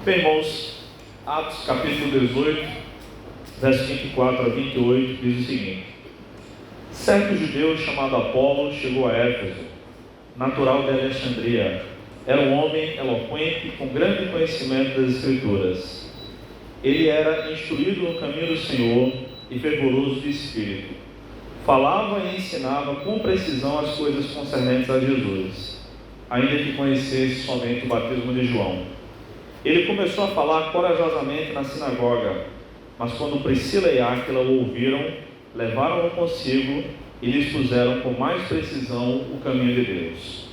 Bem, irmãos, Atos capítulo 18, verso 24 a 28, diz o seguinte: certo judeu chamado Apolo chegou a Éfeso, natural de Alexandria. Era um homem eloquente, com grande conhecimento das Escrituras. Ele era instruído no caminho do Senhor e fervoroso de espírito. Falava e ensinava com precisão as coisas concernentes a Jesus, ainda que conhecesse somente o batismo de João. Ele começou a falar corajosamente na sinagoga, mas quando Priscila e Áquila o ouviram, levaram-o consigo e lhes puseram com mais precisão o caminho de Deus.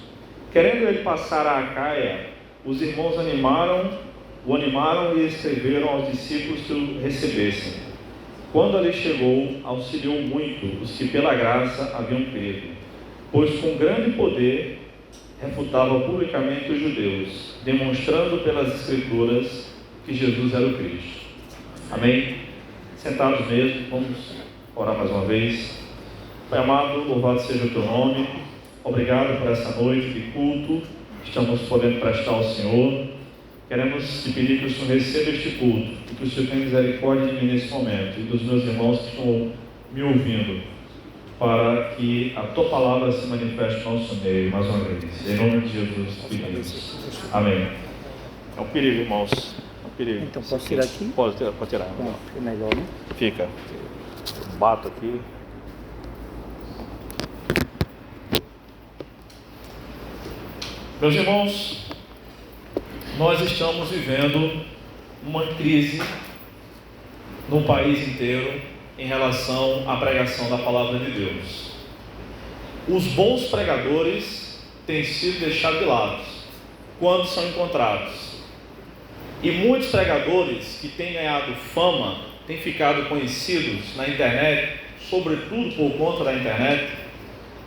Querendo ele passar a Acaia, os irmãos o animaram e escreveram aos discípulos que o recebessem. Quando ali chegou, auxiliou muito os que pela graça haviam crido, pois com grande poder refutava publicamente os judeus, demonstrando pelas Escrituras que Jesus era o Cristo. Amém? Sentados mesmo, vamos orar mais uma vez. Pai amado, louvado seja o teu nome. Obrigado por essa noite de culto que estamos podendo prestar ao Senhor. Queremos te pedir que o Senhor receba este culto e que o Senhor tenha misericórdia de mim nesse momento e dos meus irmãos que estão me ouvindo, para que a tua palavra se manifeste no nosso meio, mais uma vez. Em nome de Jesus, pedimos. Amém. É um perigo, irmãos. É um perigo. Então, posso tirar aqui? Pode tirar. Bom, é melhor, né? Fica. Bato aqui. Meus irmãos, nós estamos vivendo uma crise no país inteiro em relação à pregação da palavra de Deus. Os bons pregadores têm sido deixados de lado quando são encontrados. E muitos pregadores que têm ganhado fama, têm ficado conhecidos na internet, sobretudo por conta da internet,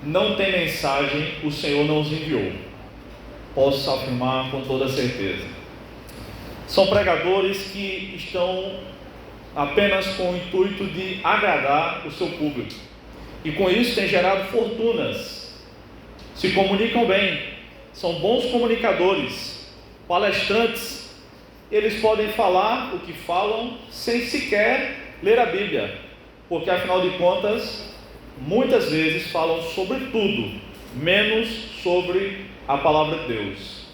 não tem mensagem, o Senhor não os enviou. Posso afirmar com toda certeza. São pregadores que estão apenas com o intuito de agradar o seu público, e com isso tem gerado fortunas. Se comunicam bem, são bons comunicadores, palestrantes. Eles podem falar o que falam sem sequer ler a Bíblia, porque afinal de contas, muitas vezes falam sobre tudo, menos sobre a palavra de Deus.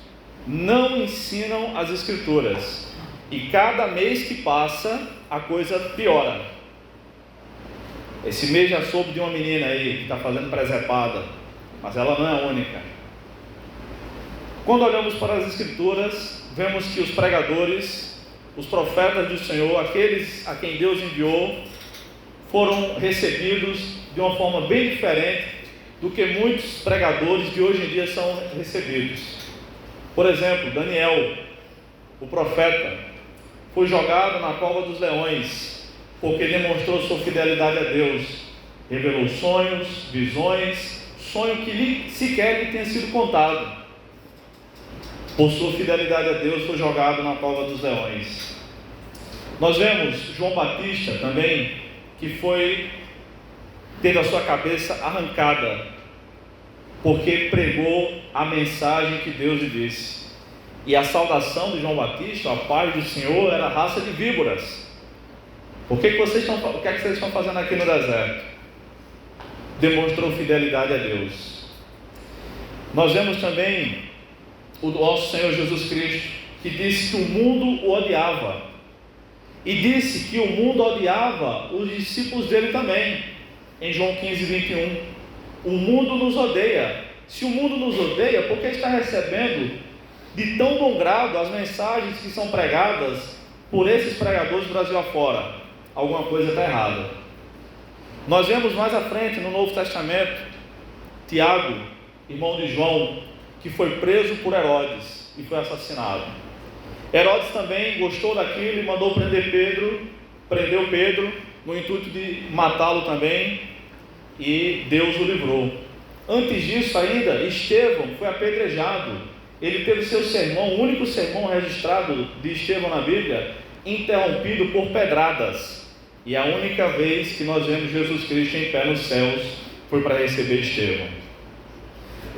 Não ensinam as Escrituras, e cada mês que passa, a coisa piora. Esse mês já soube de uma menina aí que está fazendo presepada, mas ela não é a única. Quando olhamos para as Escrituras, vemos que os pregadores, os profetas do Senhor, aqueles a quem Deus enviou, foram recebidos de uma forma bem diferente do que muitos pregadores de hoje em dia são recebidos. Por exemplo, Daniel, o profeta, foi jogado na cova dos leões, porque demonstrou sua fidelidade a Deus. Revelou sonhos, visões, sonho que sequer lhe tinha sido contado. Por sua fidelidade a Deus, foi jogado na cova dos leões. Nós vemos João Batista também, que teve a sua cabeça arrancada, porque pregou a mensagem que Deus lhe disse. E a saudação de João Batista, a paz do Senhor, era raça de víboras. O que é que vocês estão fazendo aqui no deserto? Demonstrou fidelidade a Deus. Nós vemos também o nosso Senhor Jesus Cristo, que disse que o mundo o odiava, e disse que o mundo odiava os discípulos dele também, em João 15:21. O mundo nos odeia. Se o mundo nos odeia, por que está recebendo de tão bom grado as mensagens que são pregadas por esses pregadores do Brasil afora? Alguma coisa está errada. Nós vemos mais à frente no Novo Testamento Tiago, irmão de João, que foi preso por Herodes e foi assassinado. Herodes também gostou daquilo e mandou prendeu Pedro no intuito de matá-lo também, e Deus o livrou. Antes disso ainda, Estevão foi apedrejado. Ele teve seu sermão, o único sermão registrado de Estevão na Bíblia, interrompido por pedradas. E a única vez que nós vemos Jesus Cristo em pé nos céus foi para receber Estevão.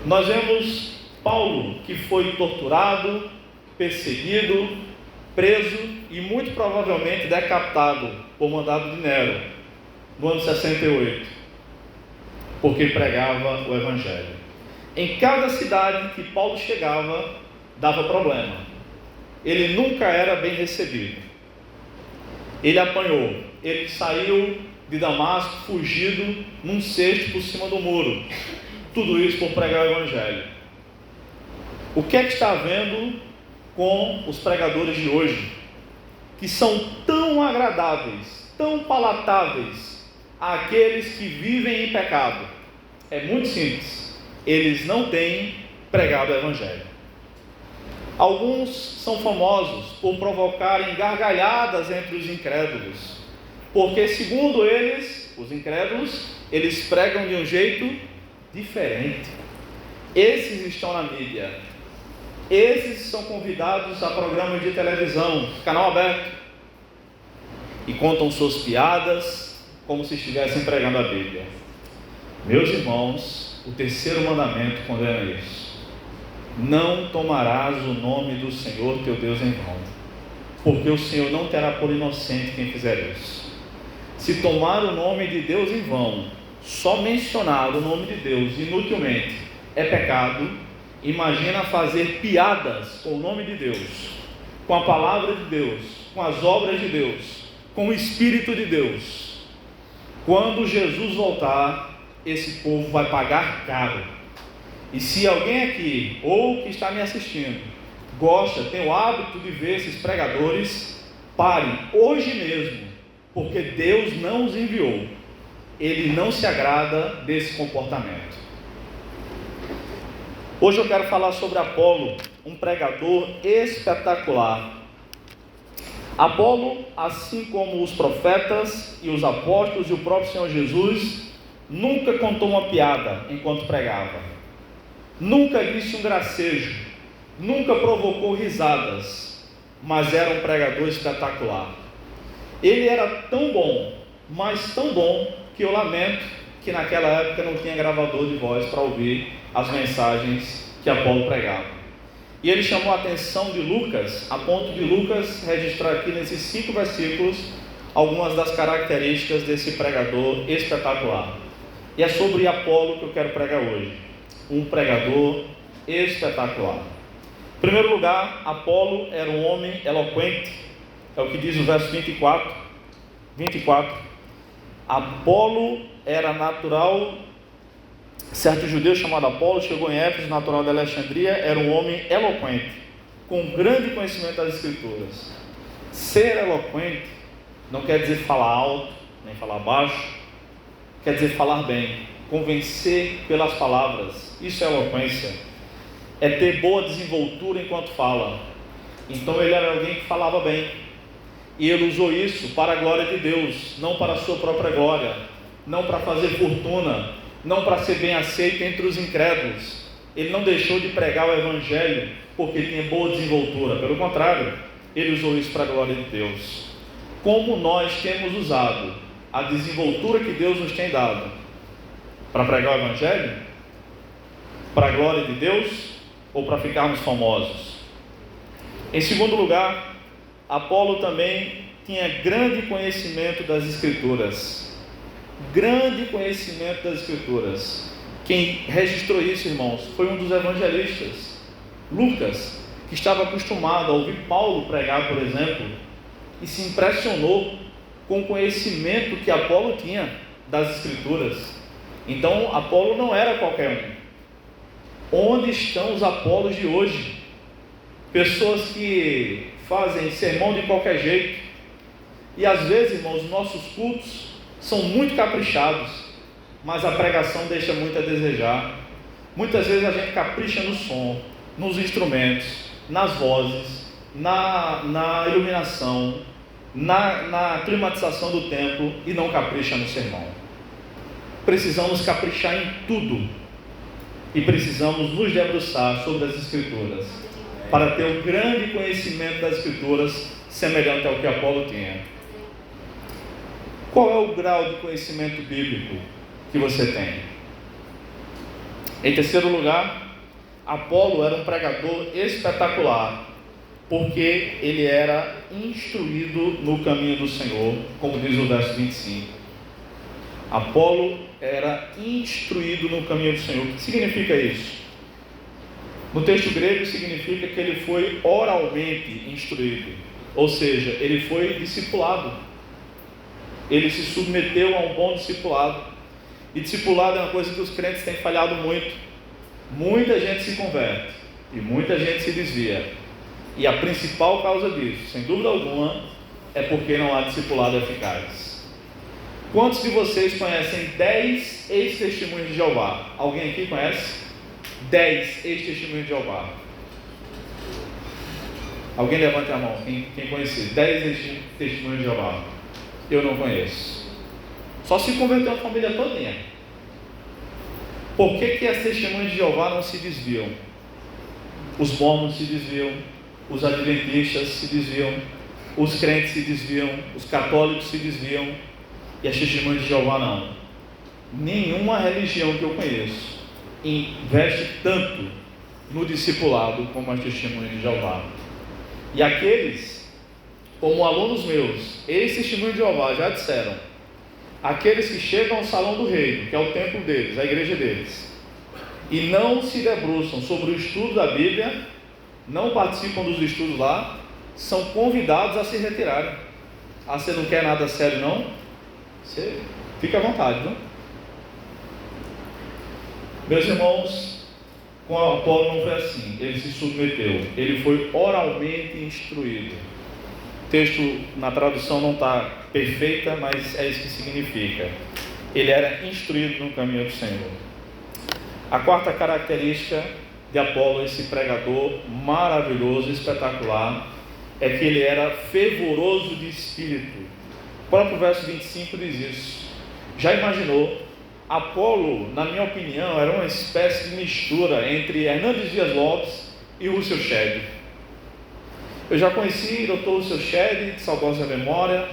Nós vemos Paulo, que foi torturado, perseguido, preso e muito provavelmente decapitado por mandado de Nero, no ano 68, porque pregava o Evangelho. Em cada cidade que Paulo chegava, dava problema. Ele nunca era bem recebido. Ele apanhou, ele saiu de Damasco fugido num cesto por cima do muro. Tudo isso por pregar o Evangelho. O que é que está havendo com os pregadores de hoje, que são tão agradáveis, tão palatáveis àqueles que vivem em pecado? É muito simples: eles não têm pregado o Evangelho. Alguns são famosos por provocarem gargalhadas entre os incrédulos, porque segundo eles, os incrédulos, eles pregam de um jeito diferente. Esses estão na mídia, esses são convidados a programas de televisão, canal aberto, e contam suas piadas como se estivessem pregando a Bíblia. Meus irmãos, o terceiro mandamento condena isso: não tomarás o nome do Senhor teu Deus em vão, porque o Senhor não terá por inocente quem fizer isso. Se tomar o nome de Deus em vão, só mencionar o nome de Deus inutilmente, é pecado. Imagina fazer piadas com o nome de Deus, com a palavra de Deus, com as obras de Deus, com o Espírito de Deus. Quando Jesus voltar, esse povo vai pagar caro. E se alguém aqui, ou que está me assistindo, gosta, tem o hábito de ver esses pregadores, parem hoje mesmo, porque Deus não os enviou. Ele não se agrada desse comportamento. Hoje eu quero falar sobre Apolo, um pregador espetacular. Apolo, assim como os profetas e os apóstolos e o próprio Senhor Jesus, nunca contou uma piada enquanto pregava, nunca disse um gracejo, nunca provocou risadas, mas era um pregador espetacular. Ele era tão bom, mas tão bom, que eu lamento que naquela época não tinha gravador de voz para ouvir as mensagens que Apolo pregava. E ele chamou a atenção de Lucas, a ponto de Lucas registrar aqui nesses 5 versículos algumas das características desse pregador espetacular. E é sobre Apolo que eu quero pregar hoje, um pregador espetacular. Em primeiro lugar, Apolo era um homem eloquente, é o que diz o verso 24. Apolo era natural, certo judeu chamado Apolo chegou em Éfeso, natural de Alexandria, era um homem eloquente, com grande conhecimento das Escrituras. Ser eloquente não quer dizer falar alto, nem falar baixo, quer dizer falar bem, convencer pelas palavras. Isso é eloquência, é ter boa desenvoltura enquanto fala. Então ele era alguém que falava bem, e ele usou isso para a glória de Deus, não para a sua própria glória, não para fazer fortuna, não para ser bem aceito entre os incrédulos. Ele não deixou de pregar o Evangelho porque tinha boa desenvoltura, pelo contrário, ele usou isso para a glória de Deus. Como nós temos usado a desenvoltura que Deus nos tem dado para pregar o Evangelho? Para a glória de Deus ou para ficarmos famosos? Em segundo lugar, Apolo também tinha grande conhecimento das Escrituras. Grande conhecimento das Escrituras. Quem registrou isso, irmãos, foi um dos evangelistas, Lucas, que estava acostumado a ouvir Paulo pregar, por exemplo, e se impressionou com o conhecimento que Apolo tinha das Escrituras. Então, Apolo não era qualquer um. Onde estão os Apolos de hoje? Pessoas que fazem sermão de qualquer jeito. E às vezes, irmãos, os nossos cultos são muito caprichados, mas a pregação deixa muito a desejar. Muitas vezes a gente capricha no som, nos instrumentos, nas vozes, na iluminação, na climatização do templo, e não capricha no sermão. Precisamos caprichar em tudo, e precisamos nos debruçar sobre as Escrituras, para ter um grande conhecimento das Escrituras, semelhante ao que Apolo tinha. Qual é o grau de conhecimento bíblico que você tem? Em terceiro lugar, Apolo era um pregador espetacular, porque ele era instruído no caminho do Senhor, como diz o verso 25. Apolo era instruído no caminho do Senhor. O que significa isso? No texto grego significa que ele foi oralmente instruído, ou seja, ele foi discipulado. Ele se submeteu a um bom discipulado. E discipulado é uma coisa que os crentes têm falhado muito. Muita gente se converte e muita gente se desvia. E a principal causa disso, sem dúvida alguma, é porque não há discipulado eficaz. Quantos de vocês conhecem 10 ex-testemunhos de Jeová? Alguém aqui conhece? 10 ex-testemunhos de Jeová. Alguém levante a mão, quem conhece? 10 ex-testemunhos de Jeová. Eu não conheço. Só se converteu a família todinha. Por que as testemunhas de Jeová não se desviam? Os mormons se desviam, os adventistas se desviam, os crentes se desviam, os católicos se desviam, e as testemunhas de Jeová não. Nenhuma religião que eu conheço investe tanto no discipulado como as testemunhas de Jeová. E aqueles, como alunos meus, ex-testemunhos de Jeová já disseram, aqueles que chegam ao salão do reino, que é o templo deles, a igreja deles, e não se debruçam sobre o estudo da Bíblia, não participam dos estudos lá, são convidados a se retirarem. Ah, você não quer nada sério não? Você fica à vontade, não? Meus irmãos, com Apolo não foi assim. Ele se submeteu, ele foi oralmente instruído. O texto na tradução não está perfeita, mas é isso que significa. Ele era instruído no caminho do Senhor. A quarta característica de Apolo, esse pregador maravilhoso, espetacular, é que ele era fervoroso de espírito. O próprio verso 25 diz isso. Já imaginou? Apolo, na minha opinião, era uma espécie de mistura entre Hernandes Dias Lopes e Russell Shedd. Eu já conheci o Dr. Russell Shedd, de saudosa memória,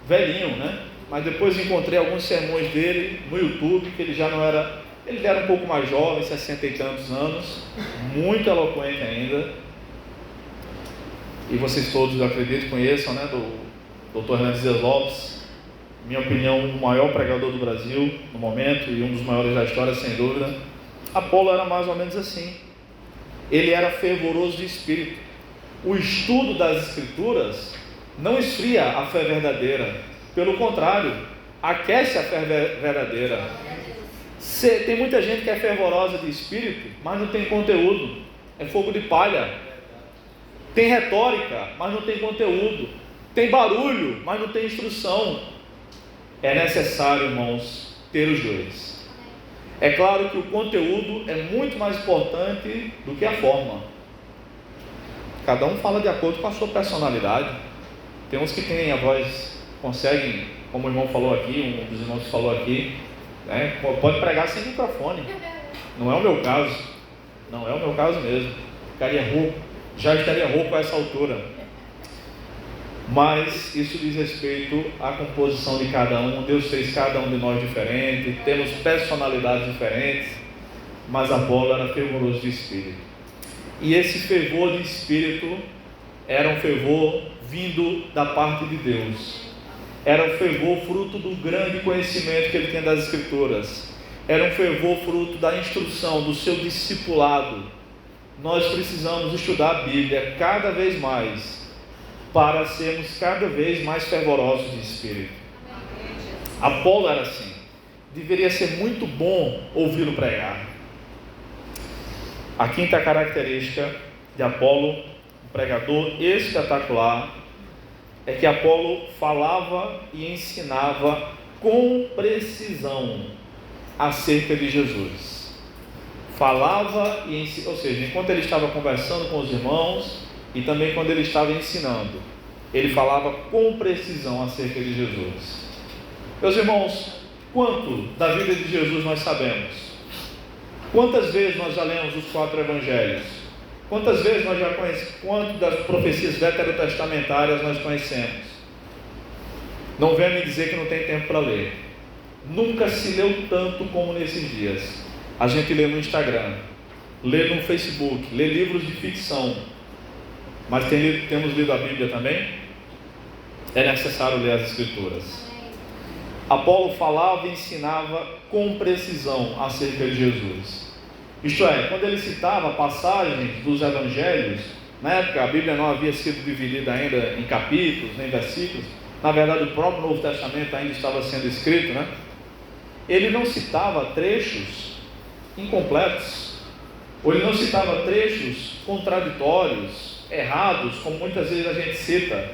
velhinho, né? Mas depois encontrei alguns sermões dele no YouTube, que ele já não era... Ele era um pouco mais jovem, 60 e tantos anos, muito eloquente ainda. E vocês todos, eu acredito, conheçam, né, do Dr. Hernandes Dias Lopes. Minha opinião, o maior pregador do Brasil no momento e um dos maiores da história, sem dúvida. Apolo era mais ou menos assim. Ele era fervoroso de espírito. O estudo das Escrituras não esfria a fé verdadeira. Pelo contrário, aquece a fé verdadeira. Tem muita gente que é fervorosa de espírito, mas não tem conteúdo. É fogo de palha. Tem retórica, mas não tem conteúdo. Tem barulho, mas não tem instrução. É necessário, irmãos, ter os dois. É claro que o conteúdo é muito mais importante do que a forma. Cada um fala de acordo com a sua personalidade. Tem uns que têm a voz, conseguem, como o irmão falou aqui, um dos irmãos falou aqui, né, pode pregar sem microfone. Não é o meu caso. Não é o meu caso mesmo. Ficaria rouco. Já estaria rouco a essa altura. Mas isso diz respeito à composição de cada um. Deus fez cada um de nós diferente, temos personalidades diferentes, mas Apolo era fervoroso de espírito. E esse fervor de espírito era um fervor vindo da parte de Deus. Era um fervor fruto do grande conhecimento que ele tinha das Escrituras. Era um fervor fruto da instrução, do seu discipulado. Nós precisamos estudar a Bíblia cada vez mais, para sermos cada vez mais fervorosos de espírito. Apolo era assim. Deveria ser muito bom ouvi-lo pregar. A quinta característica de Apolo, um pregador espetacular, é que Apolo falava e ensinava com precisão acerca de Jesus. Falava e ensinava, ou seja, enquanto ele estava conversando com os irmãos, e também quando ele estava ensinando, ele falava com precisão acerca de Jesus. Meus irmãos, quanto da vida de Jesus nós sabemos? Quantas vezes nós já lemos os 4 evangelhos? Quantas vezes nós já conhecemos? Quanto das profecias veterotestamentárias nós conhecemos? Não venha me dizer que não tem tempo para ler. Nunca se leu tanto como nesses dias. A gente lê no Instagram, lê no Facebook, lê livros de ficção. Mas temos lido a Bíblia também? É necessário ler as Escrituras. Apolo falava e ensinava com precisão acerca de Jesus. Isto é, quando ele citava passagens dos evangelhos, na época a Bíblia não havia sido dividida ainda em capítulos, nem versículos. Na verdade, o próprio Novo Testamento ainda estava sendo escrito, né? Ele não citava trechos incompletos, ou ele não citava trechos contraditórios, errados, como muitas vezes a gente cita.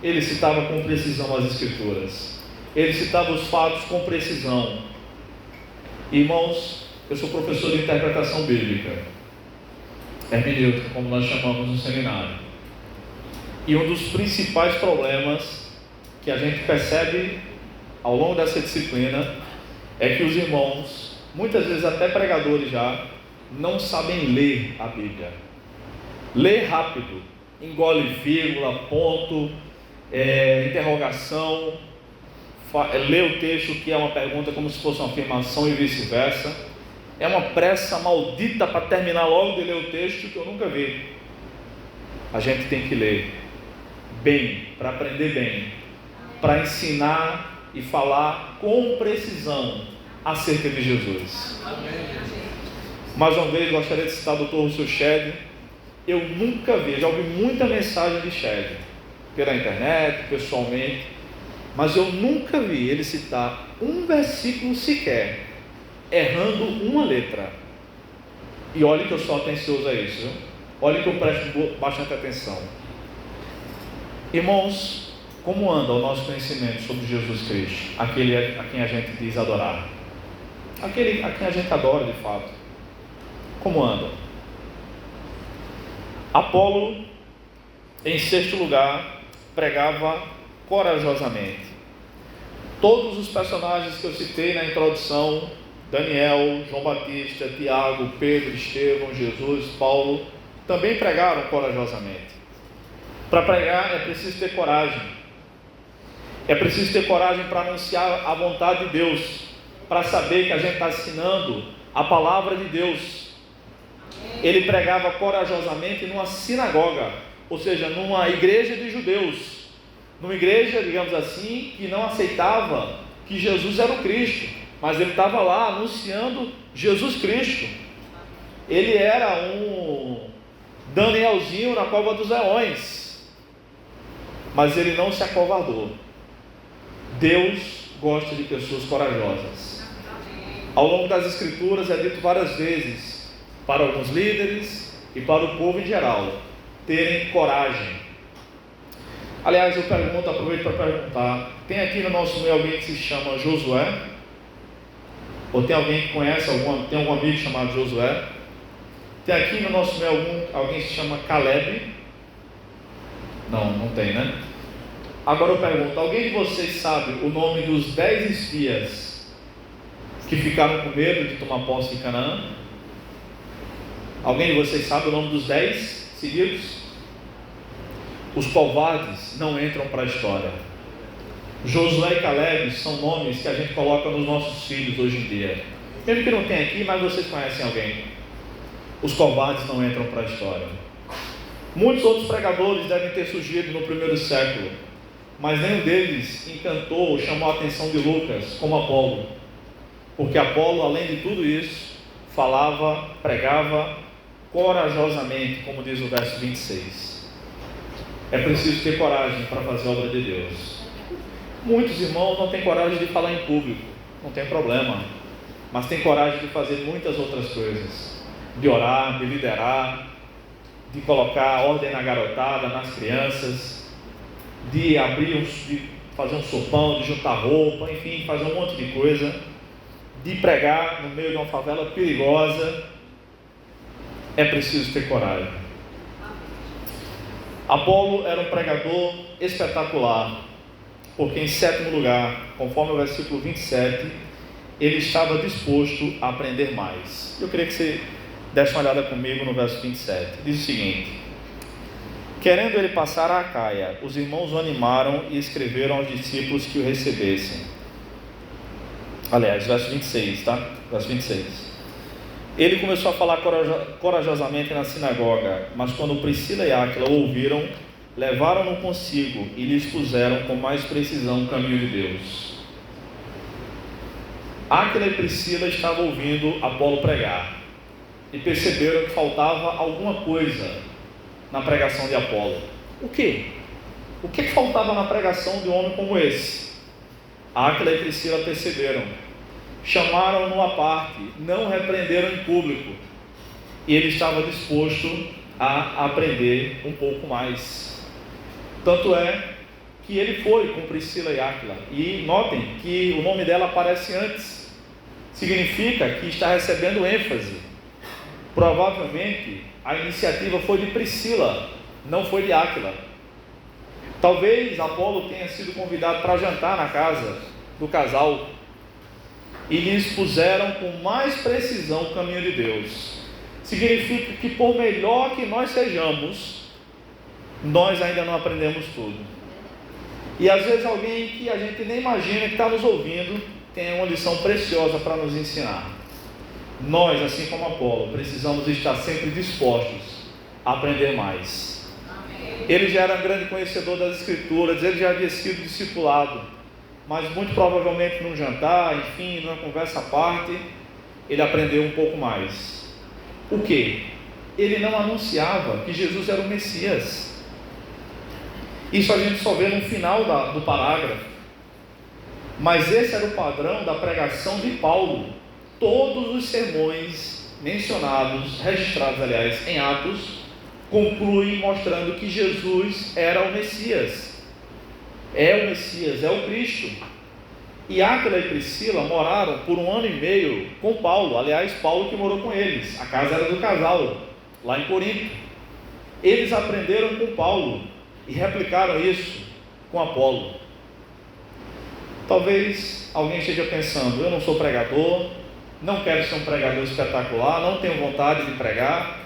Ele citava com precisão as Escrituras, ele citava os fatos com precisão. Irmãos, eu sou professor de interpretação bíblica, hermenêutica, como nós chamamos no seminário, e um dos principais problemas que a gente percebe ao longo dessa disciplina é que os irmãos, muitas vezes até pregadores já, não sabem ler a Bíblia. Lê rápido, engole vírgula, ponto, interrogação, lê o texto que é uma pergunta como se fosse uma afirmação e vice-versa. É uma pressa maldita para terminar logo de ler o texto que eu nunca vi. A gente tem que ler bem, para aprender bem, para ensinar e falar com precisão acerca de Jesus. Mais uma vez, gostaria de citar o Dr. Russell Shedd. Eu nunca vi, já ouvi muita mensagem de Shedd, pela internet, pessoalmente, mas eu nunca vi ele citar um versículo sequer, errando uma letra. E olhe que eu sou atencioso a isso, viu? Olhe que eu presto bastante atenção. Irmãos, como anda o nosso conhecimento sobre Jesus Cristo, aquele a quem a gente diz adorar, aquele a quem a gente adora de fato? Como anda? Apolo, em sexto lugar, pregava corajosamente. Todos os personagens que eu citei na introdução, Daniel, João Batista, Tiago, Pedro, Estevão, Jesus, Paulo, também pregaram corajosamente. Para pregar é preciso ter coragem. É preciso ter coragem para anunciar a vontade de Deus, para saber que a gente está ensinando a palavra de Deus. Ele pregava corajosamente numa sinagoga, ou seja, numa igreja de judeus, numa igreja, digamos assim, que não aceitava que Jesus era o Cristo, mas ele estava lá anunciando Jesus Cristo. Ele era um Danielzinho na cova dos leões, mas ele não se acovardou. Deus gosta de pessoas corajosas. Ao longo das Escrituras é dito várias vezes para alguns líderes e para o povo em geral terem coragem. Aliás, eu aproveito para perguntar: tem aqui no nosso meio alguém que se chama Josué? Ou tem alguém que conhece tem algum amigo chamado Josué? Tem aqui no nosso meio alguém que se chama Caleb? Não tem, né? Agora eu pergunto: alguém de vocês sabe o nome dos 10 espias que ficaram com medo de tomar posse de Canaã? Alguém de vocês sabe o nome dos 10 seguidos? Os covardes não entram para a história. Josué e Caleb são nomes que a gente coloca nos nossos filhos hoje em dia. Mesmo que não tenha aqui, mas vocês conhecem alguém. Os covardes não entram para a história. Muitos outros pregadores devem ter surgido no primeiro século, mas nenhum deles encantou ou chamou a atenção de Lucas como Apolo, porque Apolo, além de tudo isso, falava, pregava corajosamente, como diz o verso 26. É preciso ter coragem para fazer a obra de Deus. Muitos irmãos não têm coragem de falar em público, não tem problema, mas tem coragem de fazer muitas outras coisas, de orar, de liderar, de colocar ordem na garotada, nas crianças, de fazer um sopão, de juntar roupa, enfim, fazer um monte de coisa, de pregar no meio de uma favela perigosa. É preciso ter coragem. Apolo era um pregador espetacular, porque em sétimo lugar, conforme o versículo 27, ele estava disposto a aprender mais. Eu queria que você desse uma olhada comigo no verso 27. Diz o seguinte: querendo ele passar a Acaia, os irmãos o animaram e escreveram aos discípulos que o recebessem. Aliás, verso 26, tá? Verso 26. Ele começou a falar corajosamente na sinagoga, mas quando Priscila e Áquila o ouviram, levaram-no consigo e lhe expuseram com mais precisão o caminho de Deus. Áquila e Priscila estavam ouvindo Apolo pregar e perceberam que faltava alguma coisa na pregação de Apolo. O quê? O que faltava na pregação de um homem como esse? Áquila e Priscila perceberam, chamaram-no à parte, não repreenderam em público, e ele estava disposto a aprender um pouco mais. Tanto é que ele foi com Priscila e Áquila, e notem que o nome dela aparece antes, significa que está recebendo ênfase. Provavelmente a iniciativa foi de Priscila, não foi de Áquila. Talvez Apolo tenha sido convidado para jantar na casa do casal e lhes puseram com mais precisão o caminho de Deus. Significa que por melhor que nós sejamos, nós ainda não aprendemos tudo. E às vezes alguém que a gente nem imagina que está nos ouvindo tem uma lição preciosa para nos ensinar. Nós, assim como Apolo, precisamos estar sempre dispostos a aprender mais. Ele já era um grande conhecedor das Escrituras, ele já havia sido discipulado, mas muito provavelmente num jantar, enfim, numa conversa à parte, ele aprendeu um pouco mais. O quê? Ele não anunciava que Jesus era o Messias. Isso a gente só vê no final do parágrafo. Mas esse era o padrão da pregação de Paulo. Todos os sermões mencionados, registrados aliás em Atos, concluem mostrando que Jesus era o Messias. É o Messias, é o Cristo. E Áquila e Priscila moraram por 1 ano e meio com Paulo. Aliás, Paulo que morou com eles. A casa era do casal, lá em Corinto. Eles aprenderam com Paulo e replicaram isso com Apolo. Talvez alguém esteja pensando, eu não sou pregador, não quero ser um pregador espetacular, não tenho vontade de pregar,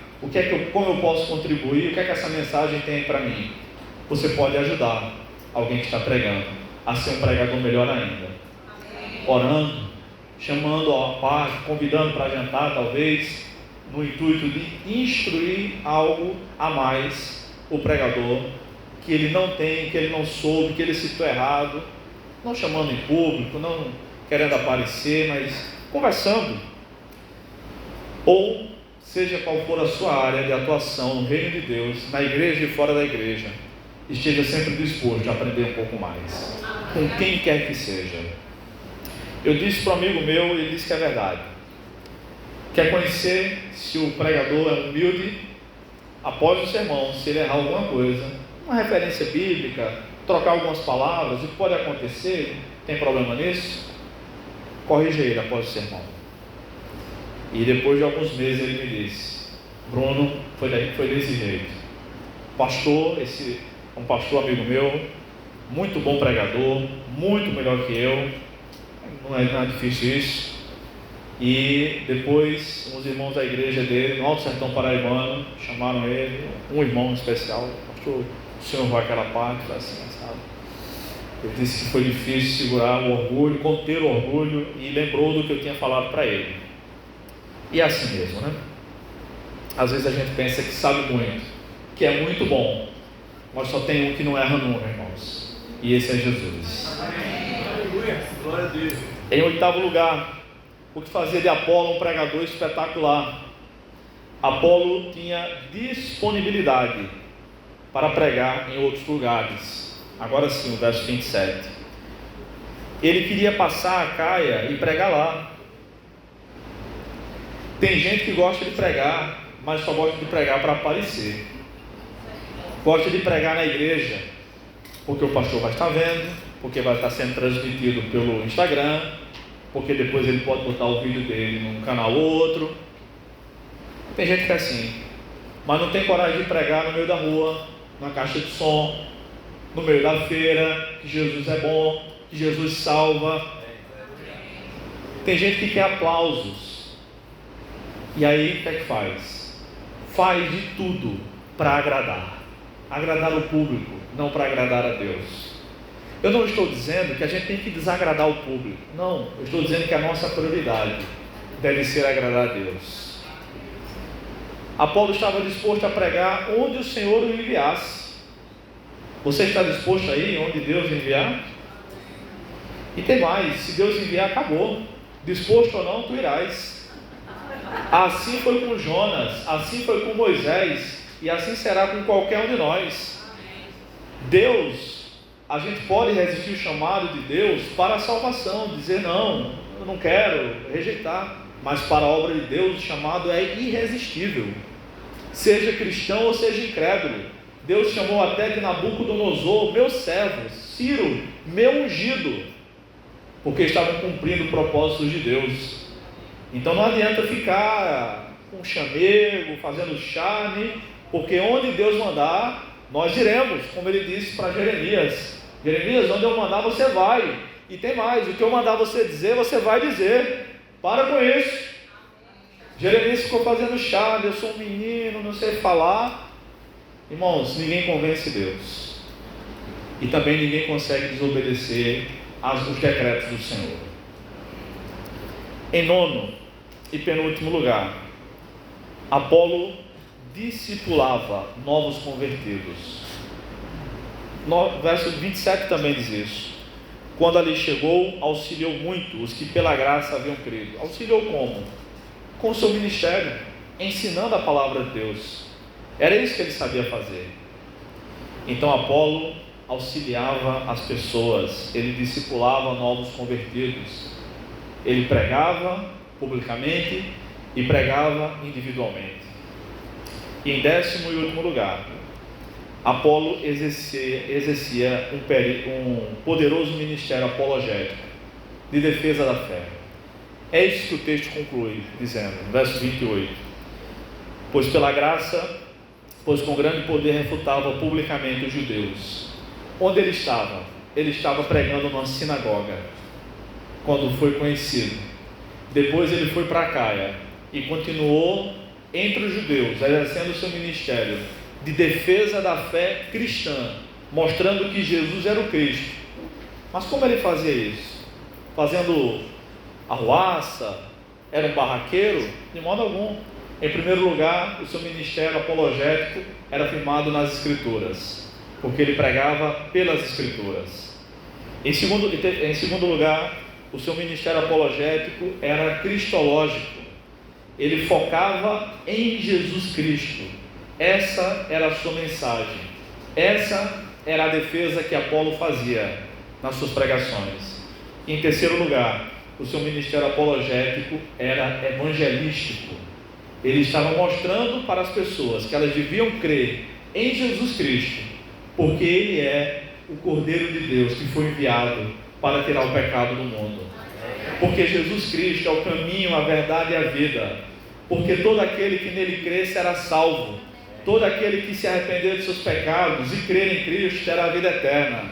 como eu posso contribuir, o que é que essa mensagem tem para mim? Você pode ajudar alguém que está pregando a ser um pregador melhor ainda. Orando, chamando a parte, convidando para jantar talvez, no intuito de instruir algo a mais o pregador, que ele não tem, que ele não soube, que ele citou errado, não chamando em público, não querendo aparecer, mas conversando. Ou seja qual for a sua área de atuação no reino de Deus, na igreja e fora da igreja, esteja sempre disposto a aprender um pouco mais, com quem quer que seja. Eu disse para um amigo meu, e ele disse que é verdade. Quer conhecer se o pregador é humilde? Após o sermão, se ele errar alguma coisa, uma referência bíblica, trocar algumas palavras, o que pode acontecer, tem problema nisso? Corrija ele após o sermão. E depois de alguns meses ele me disse, Bruno, foi desse jeito. Pastor, um pastor amigo meu, muito bom pregador, muito melhor que eu, não é difícil isso. E depois, uns irmãos da igreja dele, no Alto Sertão Paraibano, chamaram ele, um irmão especial, pastor, o senhor vai àquela parte, assim, sabe? Ele disse que foi difícil segurar o orgulho, conter o orgulho, e lembrou do que eu tinha falado para ele. E é assim mesmo, né? Às vezes a gente pensa que sabe muito, que é muito bom, mas só tem um que não erra nunca, irmãos, e esse é Jesus. Aleluia, glória a Deus. Em 8º lugar, o que fazia de Apolo um pregador espetacular? Apolo tinha disponibilidade para pregar em outros lugares. Agora sim, o verso 27. Ele queria passar a Caia e pregar lá. Tem gente que gosta de pregar, mas só gosta de pregar para aparecer. Gosta de pregar na igreja, porque o pastor vai estar vendo, porque vai estar sendo transmitido pelo Instagram, porque depois ele pode botar o vídeo dele num canal ou outro. Tem gente que é assim, mas não tem coragem de pregar no meio da rua, na caixa de som, no meio da feira, que Jesus é bom, que Jesus salva. Tem gente que quer aplausos. E aí, o que é que faz? Faz de tudo para agradar o público, não para agradar a Deus. Eu não estou dizendo que a gente tem que desagradar o público, não, eu estou dizendo que a nossa prioridade deve ser agradar a Deus. Apolo estava disposto a pregar onde o Senhor o enviasse. Você está disposto a ir onde Deus enviar? E tem mais, se Deus enviar, acabou. Disposto ou não, tu irás. Assim foi com Jonas, assim foi com Moisés, e assim será com qualquer um de nós. Deus, a gente pode resistir o chamado de Deus para a salvação, dizer não, eu não quero, rejeitar. Mas para a obra de Deus o chamado é irresistível. Seja cristão ou seja incrédulo. Deus chamou até de Nabucodonosor, meu servo, Ciro, meu ungido, porque estavam cumprindo propósitos de Deus. Então não adianta ficar com chamego, fazendo charme, porque onde Deus mandar, nós iremos, como ele disse para Jeremias. Jeremias, onde eu mandar você vai. E tem mais, o que eu mandar você dizer, você vai dizer. Para com isso. Jeremias ficou fazendo charme, eu sou um menino, não sei falar. Irmãos, ninguém convence Deus. E também ninguém consegue desobedecer os decretos do Senhor. Em nono e penúltimo lugar, Apolo discipulava novos convertidos. Verso 27 também diz isso. Quando ali chegou, auxiliou muito os que pela graça haviam crido. Auxiliou como? Com o seu ministério, ensinando a palavra de Deus. Era isso que ele sabia fazer. Então Apolo auxiliava as pessoas, ele discipulava novos convertidos. Ele pregava publicamente e pregava individualmente. E em 10º e último lugar, Apolo exercia um poderoso ministério apologético de defesa da fé. É isso que o texto conclui, dizendo, verso 28. Pois pela graça, pois com grande poder refutava publicamente os judeus. Onde ele estava? Ele estava pregando numa sinagoga, quando foi conhecido. Depois ele foi para Caia e continuou entre os judeus, exercendo o seu ministério de defesa da fé cristã, mostrando que Jesus era o Cristo. Mas como ele fazia isso? Fazendo arruaça? Era um barraqueiro? De modo algum. Em primeiro lugar, o seu ministério apologético era firmado nas Escrituras, porque ele pregava pelas Escrituras. Em segundo lugar, o seu ministério apologético era cristológico. Ele focava em Jesus Cristo. Essa era a sua mensagem. Essa era a defesa que Apolo fazia nas suas pregações. E em terceiro lugar, o seu ministério apologético era evangelístico. Ele estava mostrando para as pessoas que elas deviam crer em Jesus Cristo, porque Ele é o Cordeiro de Deus que foi enviado para tirar o pecado do mundo. Porque Jesus Cristo é o caminho, a verdade e a vida. Porque todo aquele que nele crê será salvo. Todo aquele que se arrepender de seus pecados e crer em Cristo terá a vida eterna.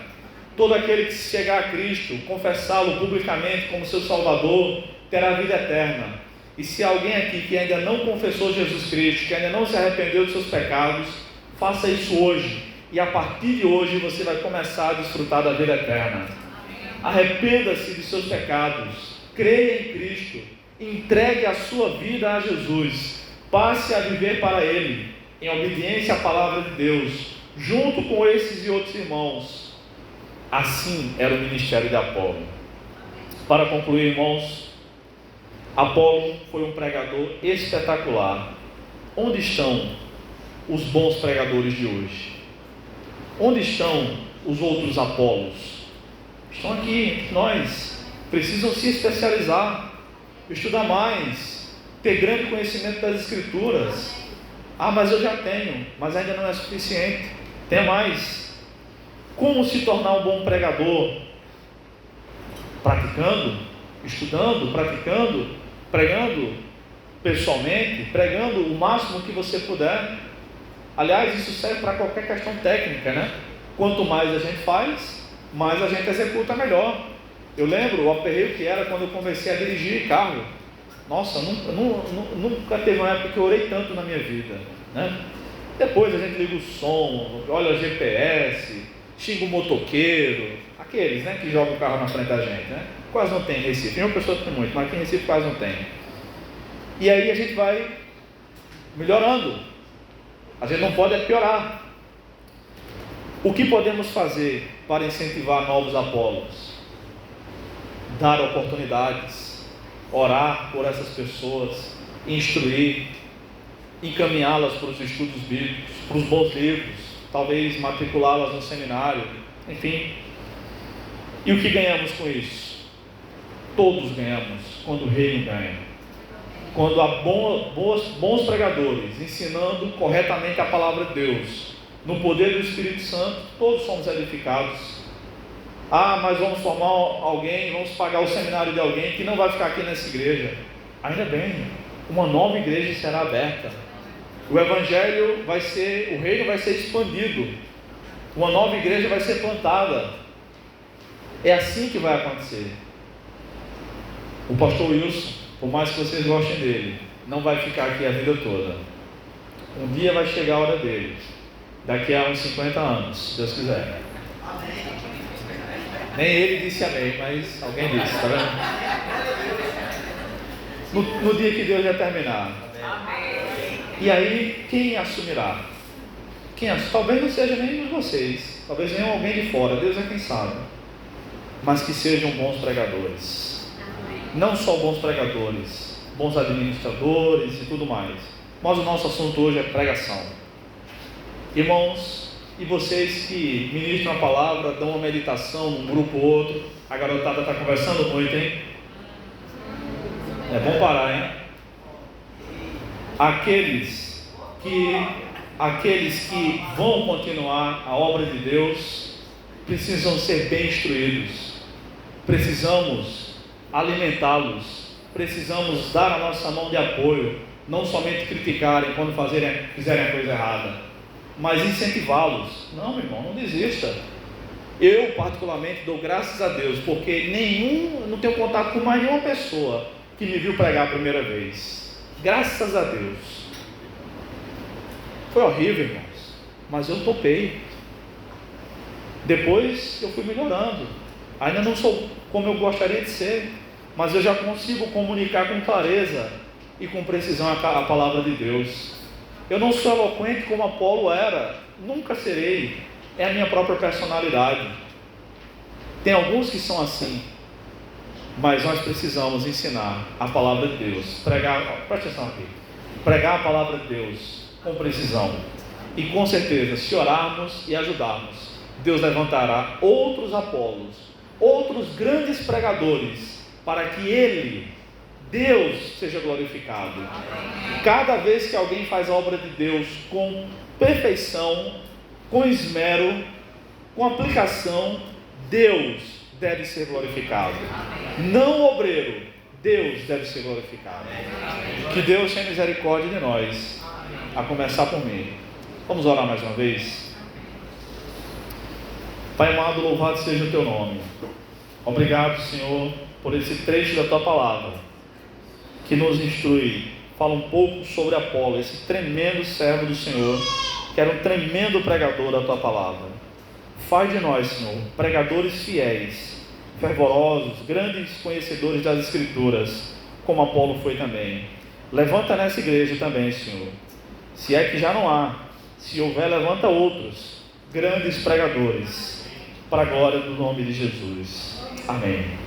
Todo aquele que se chegar a Cristo, confessá-lo publicamente como seu Salvador, terá a vida eterna. E se alguém aqui que ainda não confessou Jesus Cristo, que ainda não se arrependeu de seus pecados, faça isso hoje. E a partir de hoje você vai começar a desfrutar da vida eterna. Arrependa-se de seus pecados, creia em Cristo, entregue a sua vida a Jesus, passe a viver para Ele, em obediência à palavra de Deus, junto com esses e outros irmãos. Assim era o ministério de Apolo. Para concluir, irmãos, Apolo foi um pregador espetacular. Onde estão os bons pregadores de hoje? Onde estão os outros Apolos? Estão aqui entre nós. Precisam se especializar, estudar mais, ter grande conhecimento das Escrituras. Mas eu já tenho, mas ainda não é suficiente. Tem mais. Como se tornar um bom pregador? Praticando, estudando, praticando, pregando pessoalmente, pregando o máximo que você puder. Aliás, isso serve para qualquer questão técnica, né? Quanto mais a gente faz, mais a gente executa melhor. Eu lembro o aperreio que era quando eu comecei a dirigir carro. Nossa, nunca teve uma época que eu orei tanto na minha vida, né? Depois a gente liga o som, olha o GPS, xinga o motoqueiro, aqueles, né, que jogam o carro na frente da gente, né? Quase não tem em Recife, tem uma pessoa que tem muito, mas aqui em Recife quase não tem. E aí a gente vai melhorando. A gente não pode piorar. O que podemos fazer para incentivar novos Apolos? Dar oportunidades, orar por essas pessoas, instruir, encaminhá-las para os estudos bíblicos, para os bons livros, talvez matriculá-las no seminário, enfim. E o que ganhamos com isso? Todos ganhamos quando o reino ganha. Quando há bons pregadores ensinando corretamente a palavra de Deus, no poder do Espírito Santo, todos somos edificados. Mas vamos formar alguém, vamos pagar o seminário de alguém que não vai ficar aqui nessa igreja. Ainda bem, uma nova igreja será aberta. O evangelho vai ser, o reino vai ser expandido. Uma nova igreja vai ser plantada. É assim que vai acontecer. O pastor Wilson, por mais que vocês gostem dele, não vai ficar aqui a vida toda. Um dia vai chegar a hora dele. Daqui a uns 50 anos, se Deus quiser. Nem ele disse amém, mas alguém disse, tá vendo? No dia que Deus ia terminar. E aí, quem assumirá? Talvez não seja nem vocês, talvez venham alguém de fora, Deus é quem sabe. Mas que sejam bons pregadores. Não só bons pregadores, bons administradores e tudo mais. Mas o nosso assunto hoje é pregação. Irmãos, e vocês que ministram a palavra, dão uma meditação num grupo ou outro, a garotada está conversando muito, hein? É bom parar, hein? Aqueles que vão continuar a obra de Deus, precisam ser bem instruídos, precisamos alimentá-los, precisamos dar a nossa mão de apoio, não somente criticarem quando fizerem a coisa errada, mas incentivá-los. Não, meu irmão, não desista. Eu particularmente dou graças a Deus, porque não tenho contato com mais nenhuma pessoa que me viu pregar a primeira vez. Graças a Deus. Foi horrível, irmãos, mas eu topei. Depois eu fui melhorando. Ainda não sou como eu gostaria de ser, mas eu já consigo comunicar com clareza e com precisão a palavra de Deus. Eu não sou eloquente como Apolo era, nunca serei, é a minha própria personalidade. Tem alguns que são assim, mas nós precisamos ensinar a palavra de Deus, presta atenção aqui, pregar a palavra de Deus com precisão, e com certeza, se orarmos e ajudarmos, Deus levantará outros Apolos, outros grandes pregadores, para que Deus seja glorificado. Cada vez que alguém faz a obra de Deus com perfeição, com esmero, com aplicação, Deus deve ser glorificado. Não o obreiro, Deus deve ser glorificado. Que Deus tenha misericórdia de nós, a começar por mim. Vamos orar mais uma vez? Pai amado, louvado seja o teu nome. Obrigado, Senhor, por esse trecho da tua palavra, que nos instrui. Fala um pouco sobre Apolo, esse tremendo servo do Senhor, que era um tremendo pregador da tua palavra. Faz de nós, Senhor, pregadores fiéis, fervorosos, grandes conhecedores das Escrituras, como Apolo foi também. Levanta nessa igreja também, Senhor. Se é que já não há, se houver, levanta outros grandes pregadores, para a glória do nome de Jesus. Amém.